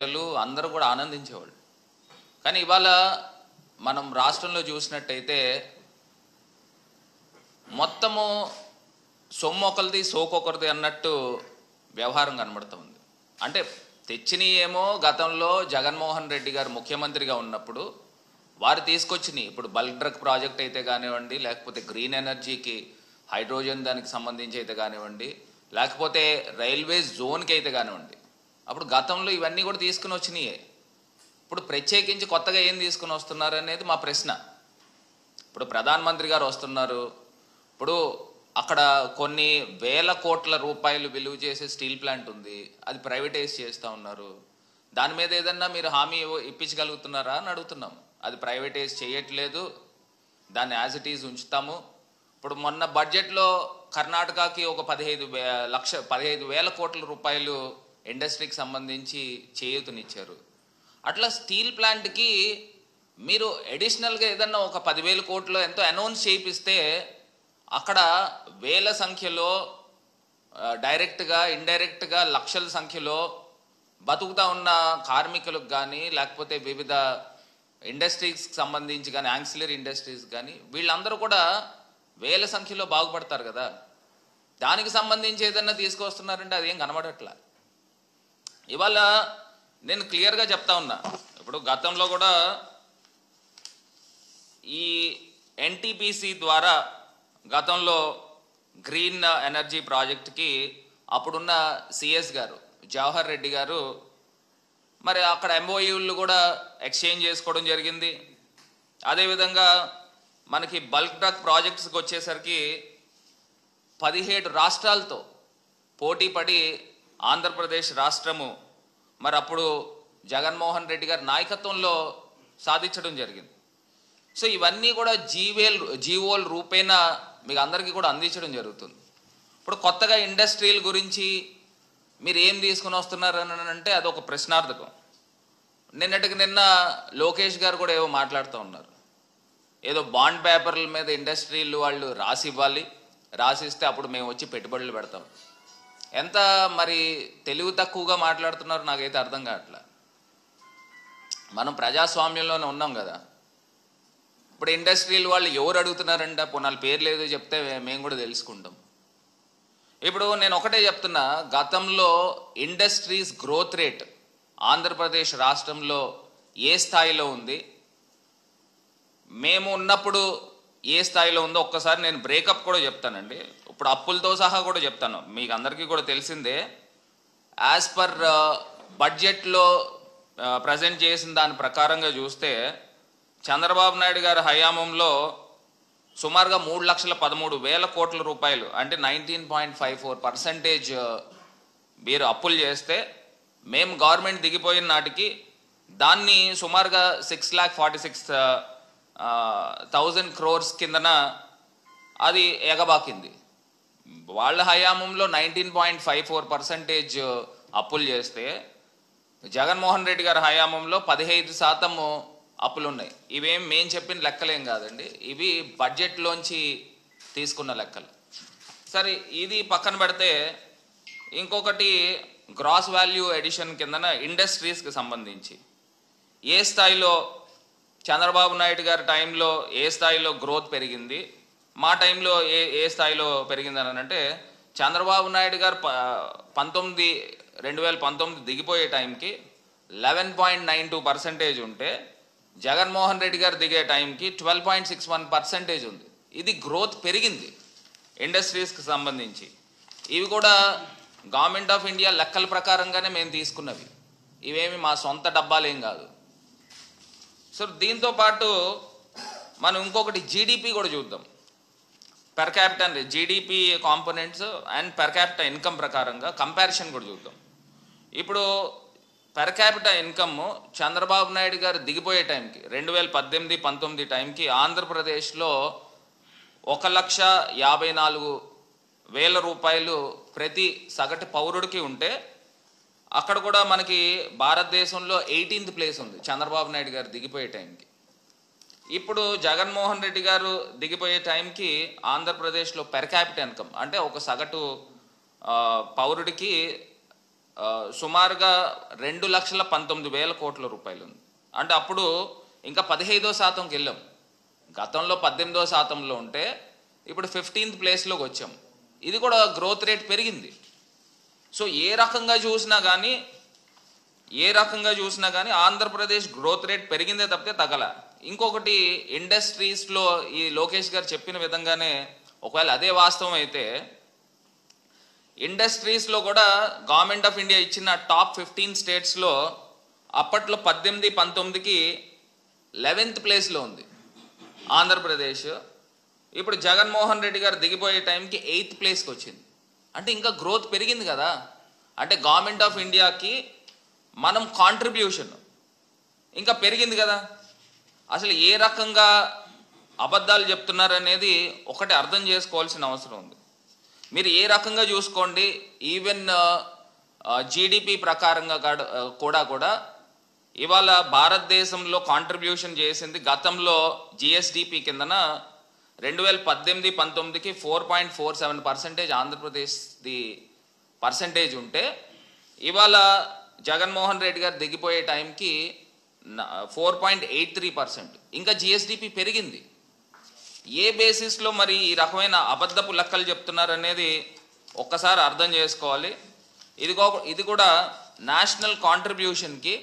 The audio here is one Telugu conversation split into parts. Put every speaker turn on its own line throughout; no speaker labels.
అందరూ కూడా ఆనందించేవాళ్ళు. కానీ ఇవాళ మనం రాష్ట్రంలో చూసినట్టయితే మొత్తము సొమ్మొకరిది సోకొకరిది అన్నట్టు వ్యవహారం కనబడుతుంది. అంటే తెచ్చినయేమో గతంలో జగన్మోహన్ రెడ్డి గారు ముఖ్యమంత్రిగా ఉన్నప్పుడు వారు తీసుకొచ్చినాయి. ఇప్పుడు బల్క్ డ్రగ్ ప్రాజెక్ట్ అయితే కానివ్వండి, లేకపోతే గ్రీన్ ఎనర్జీకి హైడ్రోజన్ దానికి సంబంధించి అయితే కానివ్వండి, లేకపోతే రైల్వే జోన్కి అయితే కానివ్వండి, అప్పుడు గతంలో ఇవన్నీ కూడా తీసుకుని వచ్చినాయే. ఇప్పుడు ప్రత్యేకించి కొత్తగా ఏం తీసుకుని వస్తున్నారు అనేది మా ప్రశ్న. ఇప్పుడు ప్రధానమంత్రి గారు వస్తున్నారు, ఇప్పుడు అక్కడ కొన్ని వేల కోట్ల రూపాయలు విలువ చేసే స్టీల్ ప్లాంట్ ఉంది, అది ప్రైవేటైజ్ చేస్తూ ఉన్నారు. దాని మీద ఏదన్నా మీరు హామీ ఇప్పించగలుగుతున్నారా అని అడుగుతున్నాం. అది ప్రైవేటైజ్ చేయట్లేదు, దాన్ని యాజ్ ఇట్ ఈజ్ ఉంచుతాము. ఇప్పుడు మొన్న బడ్జెట్లో కర్ణాటకకి ఒక 15,000 కోట్ల రూపాయలు ఇండస్ట్రీకి సంబంధించి చేయూతనిచ్చారు. అట్లా స్టీల్ ప్లాంట్కి మీరు అడిషనల్గా ఏదన్నా ఒక 10,000 కోట్లు ఎంతో అనౌన్స్ చేయిస్తే అక్కడ వేల సంఖ్యలో డైరెక్ట్గా ఇండైరెక్ట్గా లక్షల సంఖ్యలో బతుకుతా ఉన్న కార్మికులకు కానీ, లేకపోతే వివిధ ఇండస్ట్రీస్కి సంబంధించి కానీ, యాన్సిలరీ ఇండస్ట్రీస్ కానీ, వీళ్ళందరూ కూడా వేల సంఖ్యలో బాగుపడతారు కదా. దానికి సంబంధించి ఏదన్నా తీసుకొస్తున్నారంటే అదేం కనబడట్లా. ఇవాళ నేను క్లియర్గా చెప్తా ఉన్నా, ఇప్పుడు గతంలో కూడా ఈ ఎన్టీపీసీ ద్వారా గతంలో గ్రీన్ ఎనర్జీ ప్రాజెక్ట్కి అప్పుడున్న సిఎస్ గారు జవహర్ రెడ్డి గారు మరి అక్కడ ఎంఓయూలు కూడా ఎక్స్చేంజ్ చేసుకోవడం జరిగింది. అదేవిధంగా మనకి బల్క్ డ్రగ్ ప్రాజెక్ట్స్కి వచ్చేసరికి 17 రాష్ట్రాలతో పోటీ పడి ఆంధ్రప్రదేశ్ రాష్ట్రము మరి అప్పుడు జగన్మోహన్ రెడ్డి గారి నాయకత్వంలో సాధించడం జరిగింది. సో ఇవన్నీ కూడా జీవోల రూపేణా మీకు అందరికీ కూడా అందించడం జరుగుతుంది. ఇప్పుడు కొత్తగా ఇండస్ట్రీల గురించి మీరు ఏం తీసుకుని వస్తున్నారు అని అంటే అదొక ప్రశ్నార్థకం. నిన్న లోకేష్ గారు కూడా ఏవో మాట్లాడుతూ ఉన్నారు, ఏదో బాండ్ పేపర్ల మీద ఇండస్ట్రీలు వాళ్ళు రాసి ఇవ్వాలి, రాసిస్తే అప్పుడు మేము వచ్చి పెట్టుబడులు పెడతాం. ఎంత మరి తెలివి తక్కువగా మాట్లాడుతున్నారు నాకైతే అర్థం కావట్లా. మనం ప్రజాస్వామ్యంలోనే ఉన్నాం కదా. ఇప్పుడు ఇండస్ట్రీలు వాళ్ళు ఎవరు అడుగుతున్నారంటే వాళ్ళ పేర్లు ఏదో చెప్తే మేము కూడా తెలుసుకుంటాం. ఇప్పుడు నేను ఒకటే చెప్తున్నా, గతంలో ఇండస్ట్రీస్ గ్రోత్ రేట్ ఆంధ్రప్రదేశ్ రాష్ట్రంలో ఏ స్థాయిలో ఉంది, మేము ఉన్నప్పుడు ఏ స్థాయిలో ఉందో ఒక్కసారి నేను బ్రేకప్ కూడా చెప్తానండి. ఇప్పుడు అప్పులతో సహా కూడా చెప్తాను, మీకు అందరికీ కూడా తెలిసిందే. యాజ్ పర్ బడ్జెట్లో ప్రజెంట్ చేసిన దాని ప్రకారంగా చూస్తే చంద్రబాబు నాయుడు గారి హయాంలో సుమారుగా 3,13,000 కోట్ల రూపాయలు అంటే 19.54% మీరు అప్పులు చేస్తే, మేము గవర్నమెంట్ దిగిపోయిన నాటికి దాన్ని సుమారుగా 6,46,000 crores కిందన అది ఎగబాకింది. వాళ్ళ హయాంలో 19.54% అప్పులు చేస్తే జగన్మోహన్ రెడ్డి గారి హయాంలో 15% అప్పులు ఉన్నాయి. ఇవేం మేము చెప్పిన లెక్కలేం కాదండి, ఇవి బడ్జెట్లోంచి తీసుకున్న లెక్కలు. సరే, ఇది పక్కన పెడితే ఇంకొకటి గ్రాస్ వాల్యూ ఎడిషన్ కిందన ఇండస్ట్రీస్కి సంబంధించి ఏ స్థాయిలో చంద్రబాబు నాయుడు గారి టైంలో ఏ స్థాయిలో గ్రోత్ పెరిగింది, మా టైంలో ఏ స్థాయిలో పెరిగిందని అంటే, చంద్రబాబు నాయుడు గారు 2019 దిగిపోయే టైంకి 11.92% ఉంటే, జగన్మోహన్ రెడ్డి గారు దిగే టైంకి 12.61% ఉంది. ఇది గ్రోత్ పెరిగింది ఇండస్ట్రీస్కి సంబంధించి. ఇవి కూడా గవర్నమెంట్ ఆఫ్ ఇండియా లెక్కల ప్రకారంగానే మేము తీసుకున్నవి, ఇవేమి మా సొంత డబ్బాలు ఏం కాదు. సో దీంతో పాటు మనం ఇంకొకటి జీడిపి కూడా చూద్దాం. Per capital GDP components and per capital income ప్రకారంగా కంపారిజన్ కూడా చూద్దాం. ఇప్పుడు per capital income Chandrababu Naidu గారు దిగిపోయే టైంకి 2018-19 టైంకి ఆంధ్రప్రదేశ్లో 1,54,000 రూపాయలు ప్రతి సగటు పౌరుడికి ఉంటే, అక్కడ కూడా మనకి భారతదేశంలో 18th ప్లేస్ ఉంది చంద్రబాబు నాయుడు గారు దిగిపోయే టైంకి. ఇప్పుడు జగన్మోహన్ రెడ్డి గారు దిగిపోయే టైంకి ఆంధ్రప్రదేశ్లో పెర్ క్యాపిటల్ ఇన్కమ్ అంటే ఒక సగటు పౌరుడికి సుమారుగా 2,19,000 కోట్ల రూపాయలు ఉంది. అంటే అప్పుడు ఇంకా 15% వెళ్ళాం. గతంలో 18% ఉంటే ఇప్పుడు 15th ప్లేస్లోకి వచ్చాం. ఇది కూడా గ్రోత్ రేట్ పెరిగింది. సో ఏ రకంగా చూసినా కానీ ఆంధ్రప్రదేశ్ గ్రోత్ రేట్ పెరిగిందే తప్పితే తగ్గల. ఇంకొకటి ఇండస్ట్రీస్లో ఈ లోకేష్ గారు చెప్పిన విధంగానే ఒకవేళ అదే వాస్తవం అయితే ఇండస్ట్రీస్లో కూడా గవర్నమెంట్ ఆఫ్ ఇండియా ఇచ్చిన టాప్ 15 స్టేట్స్లో అప్పట్లో 18-19కి 11th ప్లేస్లో ఉంది ఆంధ్రప్రదేశ్. ఇప్పుడు జగన్మోహన్ రెడ్డి గారు దిగిపోయే టైంకి 8th ప్లేస్కి వచ్చింది. అంటే ఇంకా గ్రోత్ పెరిగింది కదా. అంటే గవర్నమెంట్ ఆఫ్ ఇండియాకి మనం కాంట్రిబ్యూషన్ ఇంకా పెరిగింది కదా. అసలు ఏ రకంగా అబద్ధాలు చెప్తున్నారనేది ఒకటి అర్థం చేసుకోవాల్సిన అవసరం ఉంది. మీరు ఏ రకంగా చూసుకోండి, ఈవెన్ జీడిపి ప్రకారంగా కూడా ఇవాళ భారతదేశంలో కాంట్రిబ్యూషన్ చేసింది గతంలో జిఎస్డిపి కిందన 2018-19కి 4.47% ఆంధ్రప్రదేశ్ది పర్సంటేజ్ ఉంటే ఇవాళ జగన్మోహన్ రెడ్డి గారు దిగిపోయే టైంకి 4.83%. ఇంకా జిఎస్డిపి పెరిగింది. ఏ బేసిస్లో మరి ఈ రకమైన అబద్ధపు లెక్కలు చెప్తున్నారనేది ఒక్కసారి అర్థం చేసుకోవాలి. ఇది కూడా నేషనల్ కాంట్రిబ్యూషన్కి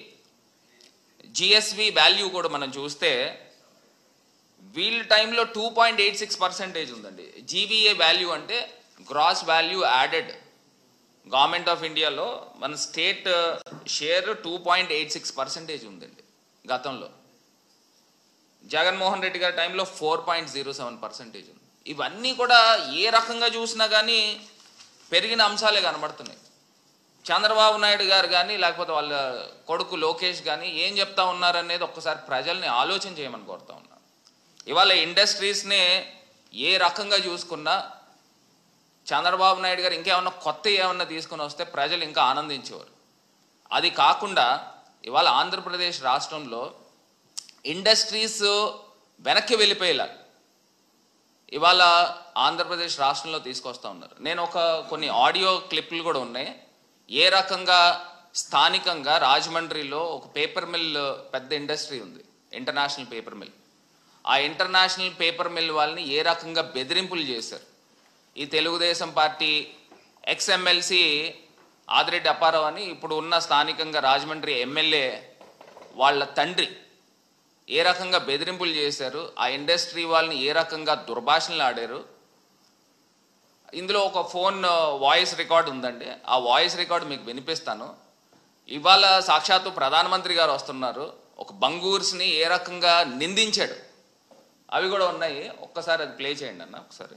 జిఎస్వి వాల్యూ కూడా మనం చూస్తే వీళ్ళ టైంలో 2.86% ఉందండి. జీవీఏ వాల్యూ అంటే gross value added. Government of ఇండియాలో మన స్టేట్ షేర్ 2.86% ఉందండి గతంలో. జగన్మోహన్ రెడ్డి గారి టైంలో 4.07% ఉంది. ఇవన్నీ కూడా ఏ రకంగా చూసినా కానీ పెరిగిన అంశాలే కనబడుతున్నాయి. చంద్రబాబు నాయుడు గారు కానీ లేకపోతే వాళ్ళ కొడుకు లోకేష్ కానీ ఏం చెప్తా ఉన్నారనేది ఒక్కసారి ప్రజల్ని ఆలోచన చేయమని కోరుతా ఉన్నారు. ఇవాళ ఇండస్ట్రీస్ని ఏ రకంగా చూసుకున్నా చంద్రబాబు నాయుడు గారు ఇంకేమన్నా తీసుకుని వస్తే ప్రజలు ఇంకా ఆనందించేవారు. అది కాకుండా ఇవాళ ఆంధ్రప్రదేశ్ రాష్ట్రంలో ఇండస్ట్రీస్ వెనక్కి వెళ్ళిపోయేలా ఇవాళ ఆంధ్రప్రదేశ్ రాష్ట్రంలో తీసుకొస్తా ఉన్నారు. నేను కొన్ని ఆడియో క్లిప్లు కూడా ఉన్నాయి. ఏ రకంగా స్థానికంగా రాజమండ్రిలో ఒక పేపర్ మిల్, పెద్ద ఇండస్ట్రీ ఉంది, ఇంటర్నేషనల్ పేపర్ మిల్. ఆ ఇంటర్నేషనల్ పేపర్ మిల్ వాళ్ళని ఏ రకంగా బెదిరింపులు చేశారు. ఈ తెలుగుదేశం పార్టీ ఎక్స్ఎమ్మెల్సీ ఆదిరెడ్డి అప్పారావు అని ఇప్పుడు ఉన్న స్థానికంగా రాజమండ్రి ఎమ్మెల్యే వాళ్ళ తండ్రి ఏ రకంగా బెదిరింపులు చేశారు, ఆ ఇండస్ట్రీ వాళ్ళని ఏ రకంగా దుర్భాషణలు ఆడారు. ఇందులో ఒక ఫోన్ వాయిస్ రికార్డ్ ఉందండి. ఆ వాయిస్ రికార్డు మీకు వినిపిస్తాను. ఇవాళ సాక్షాత్తు ప్రధానమంత్రి గారు వస్తున్నారు, ఒక బంగూర్స్ని ఏ రకంగా నిందించాడు అవి కూడా ఉన్నాయి. ఒక్కసారి అది ప్లే చేయండి అన్న. ఒకసారి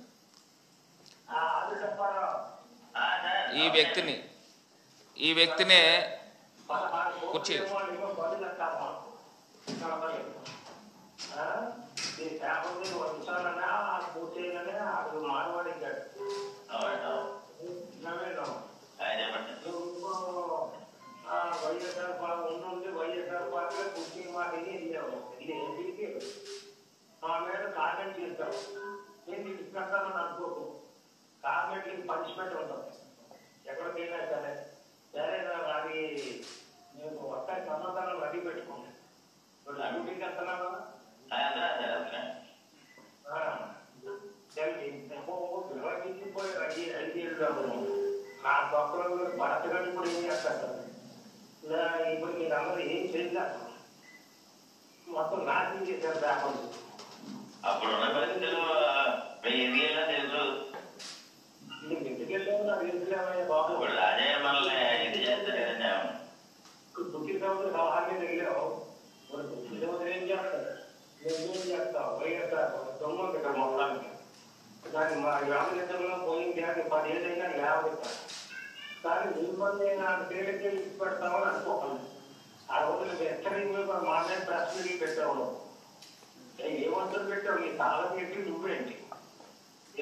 ఈ వ్యక్తినే కూర్చి
వైఎస్ఆర్ పార్టీలో కుర్చీ మాట మా మీద కామెంట్ చేస్తాం. నేను తీసుకెళ్తానని అనుకోకు. కామెంట్కి పనిష్మెంట్ ఉంటుంది ఎక్కడికైనా సరే. సరే అది నేను వస్తాయి సమాధానం రెడీ పెట్టుకోండి. డ్యూటీకి వెళ్తున్నావా? నిర్వహించిపోయి 5 ఏళ్ళు నా పక్కన భరత గడి కూడా ఏం చేస్తారు. ఇప్పుడు మీరు అందరూ ఏం చేయలేదు, మొత్తం నాశనం చేశారు పేపర్లు.
అప్పుడున్న పరిస్థితులు
ఇంటికి వెళ్ళాము, నాకు తెలుసులేమయ్యా బాబు.
అదే మనల్ని ఇది చేస్తారు కదండి.
బుద్ధి సముద్రం సలహాన్ని వెళ్ళావు, బుద్ధి సముద్రం ఏం చేస్తారు, నువ్వేం చేస్తావు? వైఎస్ఆర్ దొంగ ఇక్కడ మొత్తానికి. కానీ మా గ్రామీణంలో పోయింది అది 10 ఏళ్ళైనా 50 ఇస్తారు. కానీ మిమ్మల్ని నాకు తేలికే ఇచ్చి పెడతామని అనుకోకండి. ఆ రోజులు హెచ్చరిక మా మీద ప్రెస్ మీట్లు పెట్టావు. ఏమంతలు పెట్టావు? నీ తాళ పెట్టి నువ్వేంటి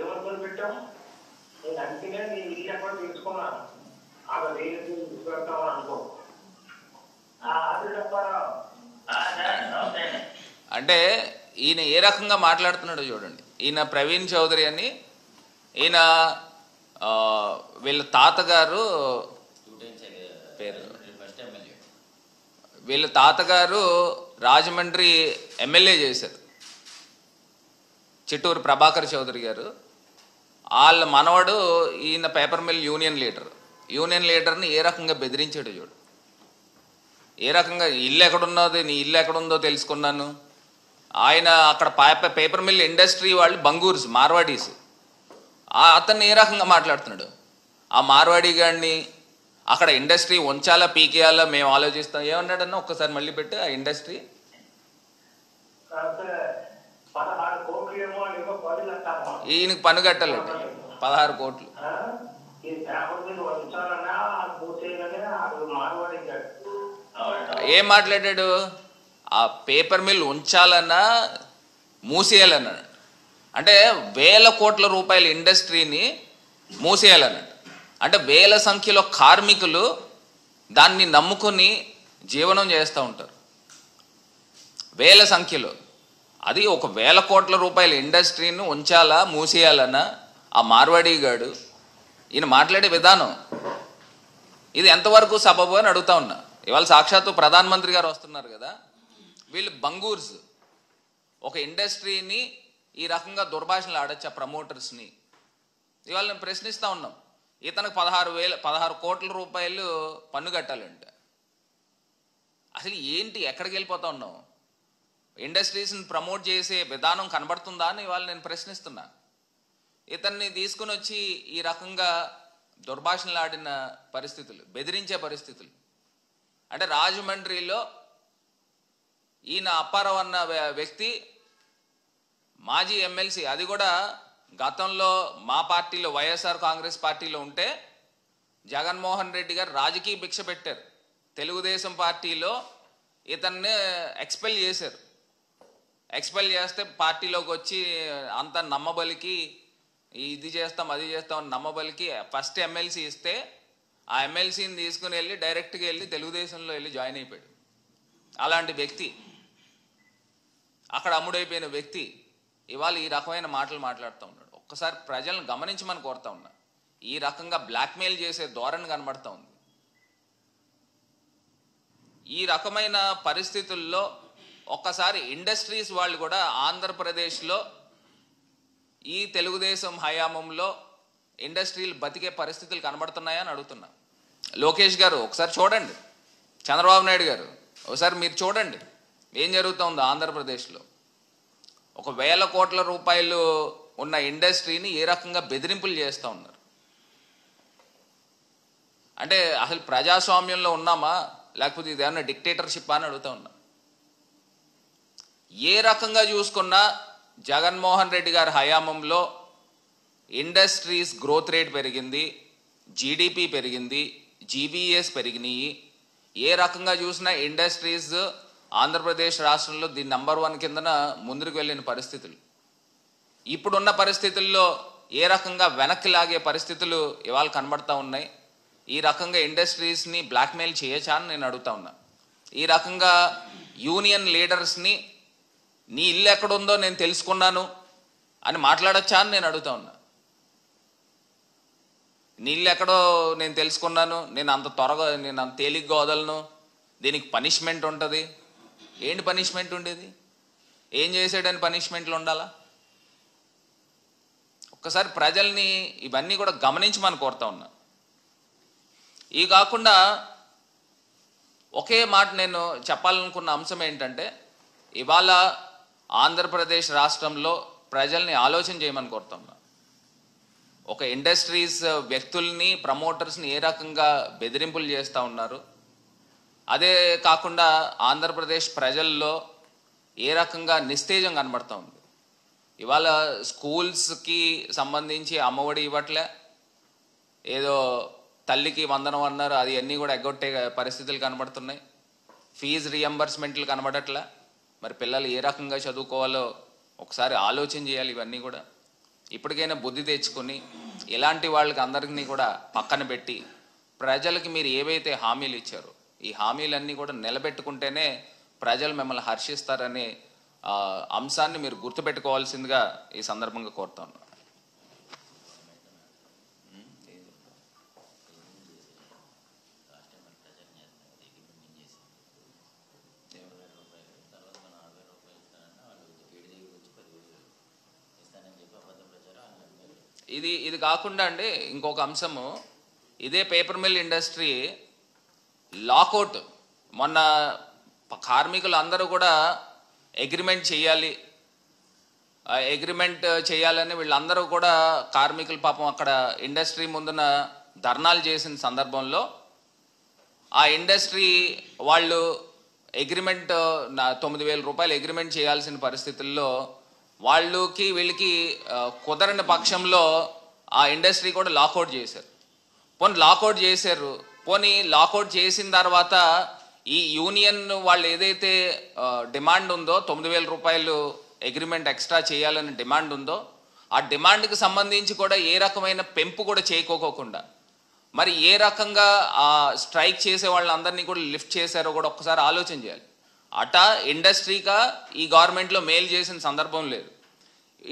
ఏమంతలు పెట్టావు? నేను అంతనే నీ ఇల్లు ఎక్కడ తెలుసుకున్నాను. ఆమె వేరే పెడతామని అనుకో.
అంటే ఈయన ఏ రకంగా మాట్లాడుతున్నాడో చూడండి. ఈయన ప్రవీణ్ చౌదరి అని, ఈయన వీళ్ళ తాతగారు పేరు
ఫస్ట్ ఎమ్మెల్యే.
వీళ్ళ తాతగారు రాజమండ్రి ఎమ్మెల్యే చేశారు, చిట్టూరు ప్రభాకర్ చౌదరి గారు. వాళ్ళ మనవడు ఈయన పేపర్ మిల్ యూనియన్ లీడర్ని ఏ రకంగా బెదిరించాడు చూడు. ఏ రకంగా ఇల్లు ఎక్కడున్నది, నీ ఇల్లు ఎక్కడుందో తెలుసుకున్నాను. ఆయన అక్కడ పేపర్ మిల్ ఇండస్ట్రీ వాళ్ళు బంగూర్స్ మార్వాడీస్, అతన్ని ఏ రకంగా మాట్లాడుతున్నాడు. ఆ మార్వాడీ గాడిని అక్కడ ఇండస్ట్రీ ఉంచాలా పీకేయాలా మేము ఆలోచిస్తాం ఏమన్నాడన్నా ఒక్కసారి మళ్ళీ పెట్టి ఆ ఇండస్ట్రీ
16 కోట్లు ఏమో ఏమో 10 లక్షలు
ఈయనకి పన్ను కట్టాలండి 16 కోట్లు.
ఈ పేపర్ మీద ఉంచాలన్నా పూర్తయిననే అది మారవాడిగాడు.
ఏం మాట్లాడాడు, ఆ పేపర్ మిల్ ఉంచాలన్నా మూసేయాలన్నాడు. అంటే 1000 కోట్ల రూపాయల ఇండస్ట్రీని మూసేయాలన్నాడు. అంటే 1000 సంఖ్యలో కార్మికులు దాన్ని నమ్ముకొని జీవనం చేస్తూ ఉంటారు. 1000 సంఖ్యలో, అది ఒక 1000 కోట్ల రూపాయల ఇండస్ట్రీని ఉంచాలా మూసేయాలన్నా ఆ మార్వాడీ గాడు ఈయన మాట్లాడే విధానం ఇది ఎంతవరకు సబబు అని అడుగుతా ఉన్నా. ఇవాళ సాక్షాత్తు ప్రధానమంత్రి గారు వస్తున్నారు కదా, వీళ్ళు బంగూర్స్ ఒక ఇండస్ట్రీని ఈ రకంగా దుర్భాషణలు ఆడొచ్చు ఆ ప్రమోటర్స్ని. ఇవాళ నేను ప్రశ్నిస్తూ ఉన్నాం, ఇతనికి 16 కోట్ల రూపాయలు పన్ను కట్టాలంటే అసలు ఏంటి, ఎక్కడికి వెళ్ళిపోతా ఉన్నాం? ఇండస్ట్రీస్ని ప్రమోట్ చేసే విధానం కనబడుతుందా అని ఇవాళ నేను ప్రశ్నిస్తున్నా. ఇతన్ని తీసుకుని వచ్చి ఈ రకంగా దుర్భాషణలు ఆడిన పరిస్థితులు, బెదిరించే పరిస్థితులు. అంటే రాజమండ్రిలో ఈయన అప్పారావు అన్న వ్యక్తి మాజీ ఎమ్మెల్సీ, అది కూడా గతంలో మా పార్టీలో వైఎస్ఆర్ కాంగ్రెస్ పార్టీలో ఉంటే జగన్మోహన్ రెడ్డి గారు రాజకీయ భిక్ష పెట్టారు. తెలుగుదేశం పార్టీలో ఇతన్ని ఎక్స్పెల్ చేశారు. ఎక్స్పెల్ చేస్తే పార్టీలోకి వచ్చి అంత నమ్మబలికి ఇది చేస్తాం అది చేస్తాం అని నమ్మబలికి ఫస్ట్ ఎమ్మెల్సీ ఇస్తే ఆ ఎమ్మెల్సీని తీసుకుని వెళ్ళి డైరెక్ట్గా వెళ్ళి తెలుగుదేశంలో వెళ్ళి జాయిన్ అయిపోయాడు. అలాంటి వ్యక్తి, అక్కడ అమ్ముడైపోయిన వ్యక్తి ఇవాళ ఈ రకమైన మాటలు మాట్లాడుతూ ఉన్నాడు. ఒక్కసారి ప్రజలను గమనించమని కోరుతా ఉన్నా. ఈ రకంగా బ్లాక్మెయిల్ చేసే ధోరణి కనబడతా ఉంది. ఈ రకమైన పరిస్థితుల్లో ఒక్కసారి ఇండస్ట్రీస్ వాళ్ళు కూడా ఆంధ్రప్రదేశ్లో ఈ తెలుగుదేశం హయాంలో ఇండస్ట్రీలు బతికే పరిస్థితులు కనబడుతున్నాయని అడుగుతున్నా. లోకేష్ గారు ఒకసారి చూడండి, చంద్రబాబు నాయుడు గారు ఒకసారి మీరు చూడండి ఏం జరుగుతుందో ఆంధ్రప్రదేశ్లో. ఒక 1000 కోట్ల రూపాయలు ఉన్న ఇండస్ట్రీని ఏ రకంగా బెదిరింపులు చేస్తూ ఉన్నారు. అంటే అసలు ప్రజాస్వామ్యంలో ఉన్నామా లేకపోతే ఇది ఏమన్నా డిక్టేటర్షిప్ అని అడుగుతా ఉన్నా. ఏ రకంగా చూసుకున్నా జగన్మోహన్ రెడ్డి గారి హయాంలో ఇండస్ట్రీస్ గ్రోత్ రేట్ పెరిగింది, జీడిపి పెరిగింది, జీబీఎస్ పెరిగినాయి. ఏ రకంగా చూసినా ఇండస్ట్రీస్ ఆంధ్రప్రదేశ్ రాష్ట్రంలో ది నంబర్ 1 కిందన ముందుకు వెళ్ళిన పరిస్థితులు. ఇప్పుడున్న పరిస్థితుల్లో ఏ రకంగా వెనక్కి లాగే పరిస్థితులు ఇవాళ కనబడతా ఉన్నాయి. ఈ రకంగా ఇండస్ట్రీస్ని బ్లాక్మెయిల్ చేయొచ్చా అని నేను అడుగుతా ఉన్నా. ఈ రకంగా యూనియన్ లీడర్స్ని నీ ఇల్లు ఎక్కడుందో నేను తెలుసుకున్నాను అని మాట్లాడచ్చా అని నేను అడుగుతా ఉన్నా. నీ ఇల్లు ఎక్కడో నేను తెలుసుకున్నాను, నేను అంత తేలిగ్గా వదలను, దీనికి పనిష్మెంట్ ఉంటుంది. ఏంటి పనిష్మెంట్ ఉండేది? ఏం చేసాడని పనిష్మెంట్లు ఉండాలా? ఒక్కసారి ప్రజల్ని ఇవన్నీ కూడా గమనించమని కోరుతా ఉన్నా. ఈ కాకుండా ఒకే మాట నేను చెప్పాలనుకున్న అంశం ఏంటంటే, ఇవాళ ఆంధ్రప్రదేశ్ రాష్ట్రంలో ప్రజల్ని ఆలోచన చేయమని కోరుతా ఉన్నా. ఒక ఇండస్ట్రీస్ వ్యక్తుల్ని ప్రమోటర్స్ని ఏ రకంగా బెదిరింపులు చేస్తూ ఉన్నారు, అదే కాకుండా ఆంధ్రప్రదేశ్ ప్రజల్లో ఏ రకంగా నిస్తేజం కనబడుతూ ఉంది. ఇవాళ స్కూల్స్కి సంబంధించి అమ్మఒడి ఇవ్వట్లే, ఏదో తల్లికి వందనం అన్నారు, అది అన్నీ కూడా ఎగ్గొట్టే పరిస్థితులు కనబడుతున్నాయి. ఫీజు రియంబర్స్మెంట్లు కనబడట్లే. మరి పిల్లలు ఏ రకంగా చదువుకోవాలో ఒకసారి ఆలోచన చేయాలి. ఇవన్నీ కూడా ఇప్పటికైనా బుద్ధి తెచ్చుకొని ఇలాంటి వాళ్ళకి అందరినీ కూడా పక్కన పెట్టి ప్రజలకి మీరు ఏవైతే హామీలు ఇచ్చారో ఈ హామీలన్నీ కూడా నిలబెట్టుకుంటేనే ప్రజలు మిమ్మల్ని హర్షిస్తారనే అంశాన్ని మీరు గుర్తుపెట్టుకోవాల్సిందిగా ఈ సందర్భంగా కోరుతా ఉన్నాను. ఇది కాకుండా అండి ఇంకొక అంశము, ఇదే పేపర్ మిల్ ఇండస్ట్రీ లాకౌట్, మొన్న కార్మికులు అందరూ కూడా అగ్రిమెంట్ చేయాలి, అగ్రిమెంట్ చేయాలని వీళ్ళందరూ కూడా కార్మికులు పాపం అక్కడ ఇండస్ట్రీ ముందున ధర్నాలు చేసిన సందర్భంలో ఆ ఇండస్ట్రీ వాళ్ళు అగ్రిమెంట్ 9,000 రూపాయలు అగ్రిమెంట్ చేయాల్సిన పరిస్థితుల్లో వీళ్ళకి కుదరని పక్షంలో ఆ ఇండస్ట్రీ కూడా లాకౌట్ చేశారు. పోనీ లాకౌట్ చేసిన తర్వాత ఈ యూనియన్ వాళ్ళు ఏదైతే డిమాండ్ ఉందో 9,000 రూపాయలు అగ్రిమెంట్ ఎక్స్ట్రా చేయాలని డిమాండ్ ఉందో ఆ డిమాండ్కి సంబంధించి కూడా ఏ రకమైన పెంపు కూడా చేయకోకుండా మరి ఏ రకంగా ఆ స్ట్రైక్ చేసే వాళ్ళందరినీ కూడా లిఫ్ట్ చేశారో కూడా ఒక్కసారి ఆలోచన చేయాలి. అటా ఇండస్ట్రీగా ఈ గవర్నమెంట్లో మేలు చేసిన సందర్భం లేదు,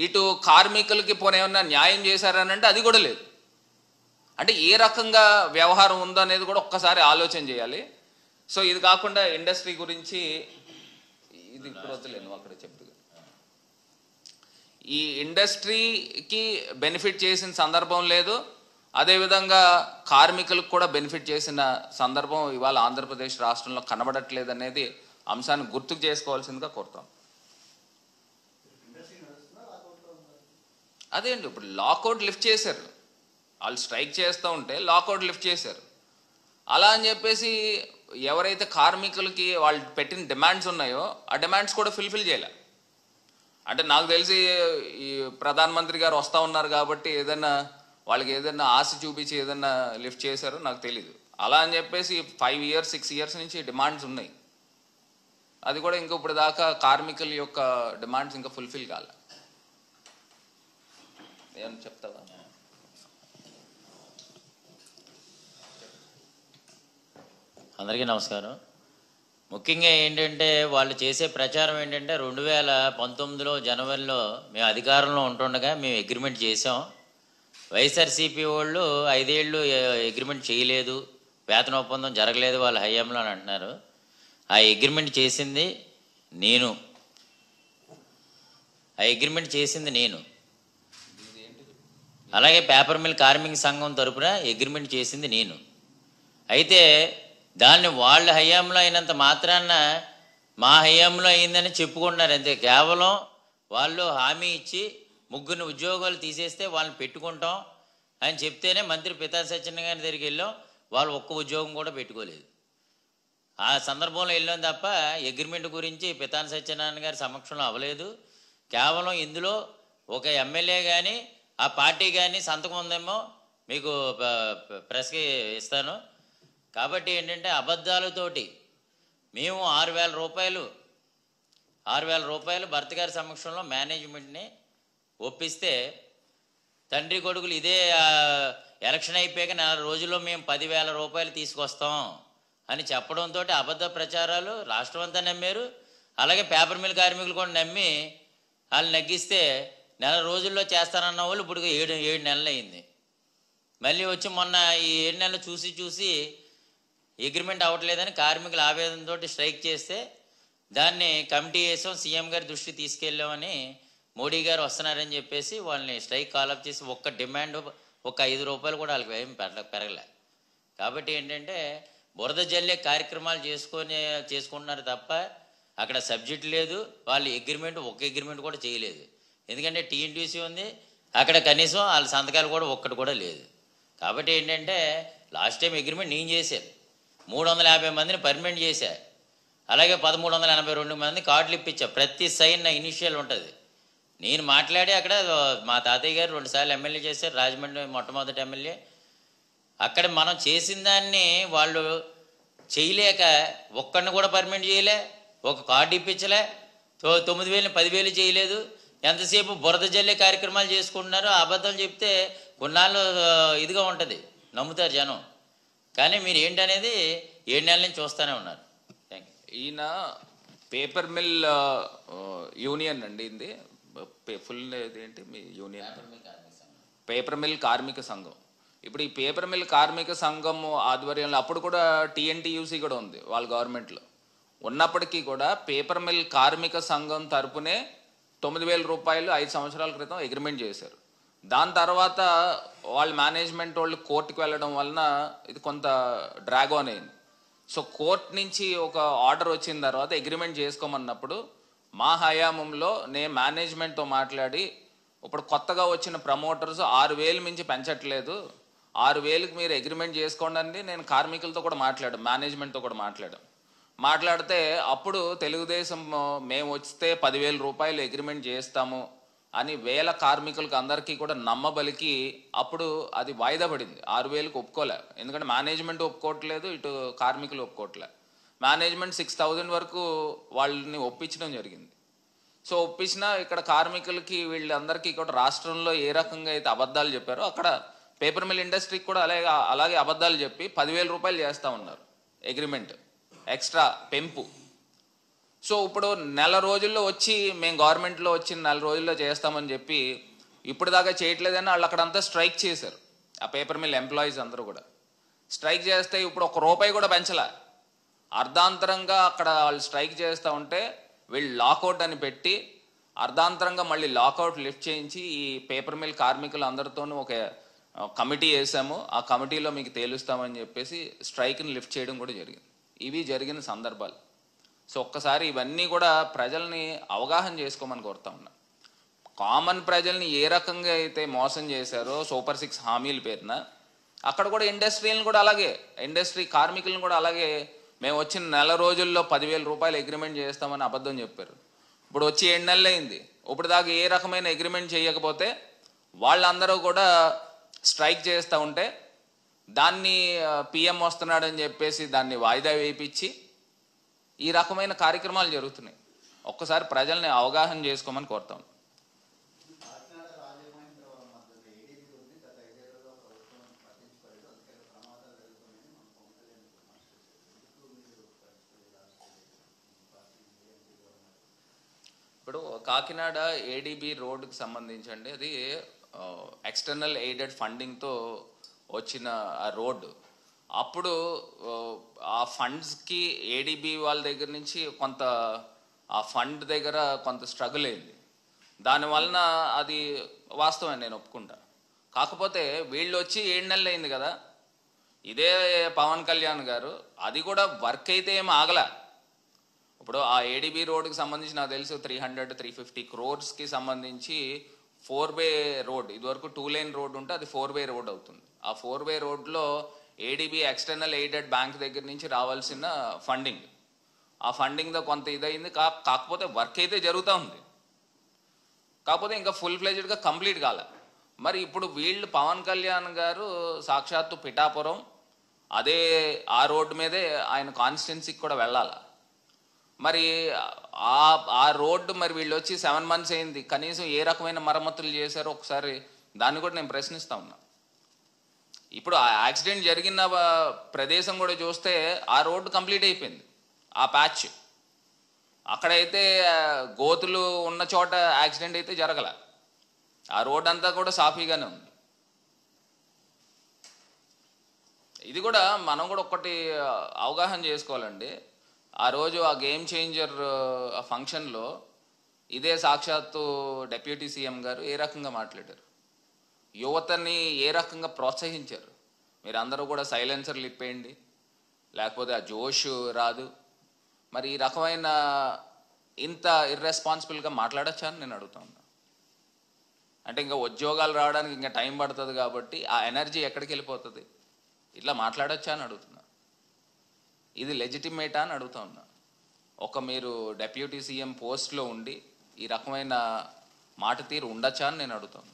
ఇటు కార్మికులకి పోనేమన్నా న్యాయం చేశారనంటే అది కూడా లేదు. అంటే ఏ రకంగా వ్యవహారం ఉందో అనేది కూడా ఒక్కసారి ఆలోచన చేయాలి. సో ఇది కాకుండా ఇండస్ట్రీ గురించి ఇది ఇప్పుడు వద్దులేను అక్కడ చెప్తూ, ఈ ఇండస్ట్రీకి బెనిఫిట్ చేసిన సందర్భం లేదు, అదేవిధంగా కార్మికులకు కూడా బెనిఫిట్ చేసిన సందర్భం ఇవాళ ఆంధ్రప్రదేశ్ రాష్ట్రంలో కనబడట్లేదు అనేది అంశాన్ని గుర్తుకు చేసుకోవాల్సిందిగా కోరుతాం. అదే అండి, ఇప్పుడు లాకౌట్ లిఫ్ట్ చేశారు, వాళ్ళు స్ట్రైక్ చేస్తూ ఉంటే లాకౌట్ లిఫ్ట్ చేశారు. అలా అని చెప్పేసి ఎవరైతే కార్మికులకి వాళ్ళు పెట్టిన డిమాండ్స్ ఉన్నాయో ఆ డిమాండ్స్ కూడా ఫుల్ఫిల్ చేయలే. అంటే నాకు తెలిసి ఈ ప్రధానమంత్రి గారు వస్తూ ఉన్నారు కాబట్టి వాళ్ళకి ఏదైనా ఆశ చూపించి ఏదైనా లిఫ్ట్ చేశారో నాకు తెలీదు. అలా అని చెప్పేసి 5 years 6 years నుంచి డిమాండ్స్ ఉన్నాయి, అది కూడా ఇంకా ఇప్పుడు దాకా కార్మికుల యొక్క డిమాండ్స్ ఇంకా ఫుల్ఫిల్ కాలే. ఏమని చెప్తావా?
అందరికీ నమస్కారం. ముఖ్యంగా ఏంటంటే వాళ్ళు చేసే ప్రచారం ఏంటంటే 2019 జనవరిలో మేము అధికారంలో ఉంటుండగా మేము అగ్రిమెంట్ చేసాం, వైఎస్ఆర్సీపీ వాళ్ళు 5 ఏళ్ళు అగ్రిమెంట్ చేయలేదు, వేతన ఒప్పందం జరగలేదు వాళ్ళ హయాంలో అని అంటున్నారు. ఆ అగ్రిమెంట్ చేసింది నేను, అలాగే పేపర్ మిల్ కార్మిక సంఘం తరపున అగ్రిమెంట్ చేసింది నేను. అయితే దాన్ని వాళ్ళ హయాంలో అయినంత మాత్రాన మా హయాంలో అయిందని చెప్పుకుంటున్నారు అంతే. కేవలం వాళ్ళు హామీ ఇచ్చి 3 ఉద్యోగాలు తీసేస్తే వాళ్ళని పెట్టుకుంటాం అని చెప్తేనే మంత్రి పితాని సత్యనారాయణ గారి దగ్గరికి వెళ్ళాం, వాళ్ళు ఒక్క ఉద్యోగం కూడా పెట్టుకోలేదు. ఆ సందర్భంలో వెళ్ళాం తప్ప అగ్రిమెంట్ గురించి పితాని సత్యనారాయణ గారి సమక్షంలో అవ్వలేదు. కేవలం ఇందులో ఒక ఎమ్మెల్యే కానీ ఆ పార్టీ కానీ సంతకం ఉందేమో మీకు ప్రెస్కి ఇస్తాను. కాబట్టి ఏంటంటే అబద్ధాలతోటి మేము 6,000 రూపాయలు భర్త గారి సమక్షంలో మేనేజ్మెంట్ని ఒప్పిస్తే తండ్రి కొడుకులు ఇదే ఎలక్షన్ అయిపోయాక 4 రోజుల్లో మేము 10,000 రూపాయలు తీసుకొస్తాం అని చెప్పడంతో అబద్ధ ప్రచారాలు రాష్ట్రం అంతా నమ్మారు. అలాగే పేపర్ మిల్ కార్మికులు కూడా నమ్మి వాళ్ళు నగ్గిస్తే 4 రోజుల్లో చేస్తానన్న వాళ్ళు ఇప్పుడు 7 నెలలు అయింది. మళ్ళీ వచ్చి మొన్న ఈ 7 నెలలు చూసి అగ్రిమెంట్ అవ్వట్లేదని కార్మికుల ఆవేదనతో స్ట్రైక్ చేస్తే దాన్ని కమిటీ వేసాం, సీఎం గారి దృష్టికి తీసుకెళ్ళామని మోడీ గారు వస్తున్నారని చెప్పేసి వాళ్ళని స్ట్రైక్ కాలప్ చేసి ఒక్క డిమాండ్ ఒక 5 రూపాయలు కూడా వాళ్ళకి ఏం పెరగలే. కాబట్టి ఏంటంటే బురద జల్లే కార్యక్రమాలు చేసుకుంటున్నారు తప్ప అక్కడ సబ్జెక్ట్ లేదు, వాళ్ళు ఒక అగ్రిమెంట్ కూడా చేయలేదు. ఎందుకంటే టీఎన్టీసీ ఉంది అక్కడ, కనీసం వాళ్ళ సంతకాలు కూడా ఒక్కటి కూడా లేదు. కాబట్టి ఏంటంటే లాస్ట్ టైం అగ్రిమెంట్ నేను చేశాను, 350 మందిని పర్మనెంట్ చేశా, అలాగే 1,382 మంది కార్డులు ఇప్పించా. ప్రతి సైన్ నా ఇనిషియల్ ఉంటుంది. నేను మాట్లాడి అక్కడ మా తాతయ్య గారు 2 సార్లు ఎమ్మెల్యే చేశారు, రాజమండ్రి మొట్టమొదటి ఎమ్మెల్యే. అక్కడ మనం చేసిన దాన్ని వాళ్ళు చేయలేక ఒక్కడిని కూడా పర్మనెంట్ చేయలే, ఒక కార్డు ఇప్పించలే, 9,000 10,000 చేయలేదు. ఎంతసేపు బురద జల్లే కార్యక్రమాలు చేసుకుంటున్నారు. అబద్ధాలు చెప్తే కొన్నాళ్ళు ఇదిగా ఉంటుంది, నమ్ముతారు జనం. కానీ మీరు ఏంటనేది 7 నెలల నుంచి చూస్తూనే ఉన్నారు. Thank you.
ఈయన పేపర్ మిల్ యూనియన్ అండి, ఇది ఫుల్ ఏంటి మీ యూనియన్? పేపర్ మిల్ కార్మిక సంఘం. ఇప్పుడు ఈ పేపర్ మిల్ కార్మిక సంఘం ఆధ్వర్యంలో అప్పుడు కూడా టీఎన్టీయూసీ కూడా ఉంది వాళ్ళ గవర్నమెంట్లో ఉన్నప్పటికీ కూడా పేపర్ మిల్ కార్మిక సంఘం తరపునే 9,000 రూపాయలు 5 సంవత్సరాల క్రితం అగ్రిమెంట్ చేశారు. దాని తర్వాత వాళ్ళు మేనేజ్మెంట్ వాళ్ళు కోర్టుకు వెళ్ళడం వలన ఇది కొంత డ్రాగ్ ఆన్ అయింది. సో కోర్ట్ నుంచి ఒక ఆర్డర్ వచ్చిన తర్వాత అగ్రిమెంట్ చేసుకోమన్నప్పుడు మా హయాంలో నేను మేనేజ్మెంట్తో మాట్లాడి ఇప్పుడు కొత్తగా వచ్చిన ప్రమోటర్స్ 6,000 మించి పెంచట్లేదు, 6,000కి మీరు అగ్రిమెంట్ చేసుకోండి అని నేను కార్మికులతో కూడా మాట్లాడాను, మేనేజ్మెంట్తో కూడా మాట్లాడితే అప్పుడు తెలుగుదేశం మేము వస్తే 10,000 రూపాయలు అగ్రిమెంట్ చేస్తాము అని వేల కార్మికులకు అందరికీ కూడా నమ్మబలికి అప్పుడు అది వాయిదా పడింది. 6,000కి ఒప్పుకోలే, ఎందుకంటే మేనేజ్మెంట్ ఒప్పుకోవట్లేదు, ఇటు కార్మికులు ఒప్పుకోవట్లే. మేనేజ్మెంట్ 6,000 వరకు వాళ్ళని ఒప్పించడం జరిగింది. సో ఒప్పించినా ఇక్కడ కార్మికులకి వీళ్ళందరికీ కూడా రాష్ట్రంలో ఏ రకంగా అయితే అబద్ధాలు చెప్పారో అక్కడ పేపర్ మిల్ ఇండస్ట్రీకి కూడా అలాగే అబద్ధాలు చెప్పి 10,000 రూపాయలు చేస్తూ ఉన్నారు అగ్రిమెంట్ ఎక్స్ట్రా పెంపు. సో ఇప్పుడు నెల రోజుల్లో వచ్చి మేము గవర్నమెంట్లో వచ్చిన నెల రోజుల్లో చేస్తామని చెప్పి ఇప్పుడు దాకా చేయట్లేదని వాళ్ళు అక్కడంతా స్ట్రైక్ చేశారు. ఆ పేపర్ మిల్ ఎంప్లాయీస్ అందరూ కూడా స్ట్రైక్ చేస్తే ఇప్పుడు 1 రూపాయి కూడా పెంచలే. అర్ధాంతరంగా అక్కడ వాళ్ళు స్ట్రైక్ చేస్తూ ఉంటే వీళ్ళు లాకౌట్ అని పెట్టి అర్ధాంతరంగా మళ్ళీ లాకౌట్ లిఫ్ట్ చేయించి ఈ పేపర్ మిల్ కార్మికులు అందరితోనూ ఒక కమిటీ వేసాము, ఆ కమిటీలో మీకు తేలుస్తామని చెప్పేసి స్ట్రైక్ని లిఫ్ట్ చేయడం కూడా జరిగింది. ఇవి జరిగిన సందర్భాలు. సో ఒక్కసారి ఇవన్నీ కూడా ప్రజల్ని అవగాహన చేసుకోమని కోరుతా ఉన్నా. కామన్ ప్రజల్ని ఏ రకంగా అయితే మోసం చేశారో సూపర్ 6 హామీల పేరున అక్కడ కూడా ఇండస్ట్రీలను కూడా అలాగే, ఇండస్ట్రీ కార్మికులను కూడా అలాగే మేము వచ్చిన నెల రోజుల్లో 10,000 రూపాయలు అగ్రిమెంట్ చేస్తామని అబద్ధం చెప్పారు. ఇప్పుడు వచ్చి 7 నెలలు అయింది, ఇప్పుడు దాకా ఏ రకమైన అగ్రిమెంట్ చేయకపోతే వాళ్ళందరూ కూడా స్ట్రైక్ చేస్తూ ఉంటే దాన్ని పిఎం వస్తున్నాడని చెప్పేసి దాన్ని వాయిదా వేయించి ఈ రకమైన కార్యక్రమాలు జరుగుతున్నాయి. ఒక్కసారి ప్రజల్ని అవగాహన చేసుకోమని కోరుతాం. ఇప్పుడు కాకినాడ ఏడీబీ రోడ్డుకి సంబంధించండి, అది ఎక్స్టర్నల్ ఎయిడెడ్ ఫండింగ్తో వచ్చిన ఆ రోడ్డు. అప్పుడు ఆ ఫండ్స్కి ఏడీబీ వాళ్ళ దగ్గర నుంచి కొంత ఆ ఫండ్ దగ్గర కొంత స్ట్రగుల్ అయింది. దానివలన అది వాస్తవం, నేను ఒప్పుకుంటా. కాకపోతే వీళ్ళు వచ్చి 7 నెలలు అయింది కదా, ఇదే పవన్ కళ్యాణ్ గారు అది కూడా వర్క్ అయితే ఏం ఆగలే. ఇప్పుడు ఆ ఏడీబీ రోడ్డుకి సంబంధించి నాకు తెలుసు 300-350 crores సంబంధించి 4-way రోడ్, ఇదివరకు 2-lane రోడ్ ఉంటే అది 4-way రోడ్ అవుతుంది. ఆ 4-way రోడ్లో ఏడీబీ ఎక్స్టర్నల్ ఎయిడెడ్ బ్యాంక్ దగ్గర నుంచి రావాల్సిన ఫండింగ్, ఆ ఫండింగ్తో కొంత ఇదైంది. కాకపోతే వర్క్ అయితే జరుగుతూ ఉంది, కాకపోతే ఇంకా ఫుల్ ఫ్లెజ్డ్గా కంప్లీట్ కాలే. మరి ఇప్పుడు వీళ్ళు పవన్ కళ్యాణ్ గారు సాక్షాత్తు పిఠాపురం అదే ఆ రోడ్డు మీదే ఆయన కాన్స్టిట్యున్సీకి కూడా వెళ్ళాలి. మరి ఆ రోడ్డు మరి వీళ్ళు వచ్చి 7 months అయింది, కనీసం ఏ రకమైన మరమ్మతులు చేశారో ఒకసారి దాన్ని కూడా నేను ప్రశ్నిస్తా ఉన్నా. ఇప్పుడు ఆ యాక్సిడెంట్ జరిగిన ప్రదేశం కూడా చూస్తే ఆ రోడ్డు కంప్లీట్ అయిపోయింది, ఆ ప్యాచ్. అక్కడైతే గోతులు ఉన్న చోట యాక్సిడెంట్ అయితే జరగల, ఆ రోడ్ అంతా కూడా సాఫీగానే ఉంది. ఇది కూడా మనం కూడా ఒకటి అవగాహన చేసుకోవాలండి. ఆ రోజు ఆ గేమ్ చేంజర్ ఆ ఫంక్షన్లో ఇదే సాక్షాత్తు డిప్యూటీ సీఎం గారు ఏ రకంగా మాట్లాడారు, యువతని ఏ రకంగా ప్రోత్సహించారు. మీరు అందరూ కూడా సైలెన్సర్లు ఇప్పేయండి, లేకపోతే ఆ జోష్ రాదు. మరి ఈ రకమైన ఇంత ఇర్రెస్పాన్సిబుల్గా మాట్లాడచ్చా అని నేను అడుగుతా ఉన్నా. అంటే ఇంకా ఉద్యోగాలు రావడానికి ఇంకా టైం పడుతుంది కాబట్టి ఆ ఎనర్జీ ఎక్కడికి వెళ్ళిపోతుంది, ఇట్లా మాట్లాడచ్చా అని అడుగుతున్నా. ఇది లెజిటిమేటా అని అడుగుతా ఉన్నా. ఒక మీరు డిప్యూటీ సీఎం పోస్ట్లో ఉండి ఈ రకమైన మాట తీరు ఉండొచ్చా అని నేను అడుగుతాను.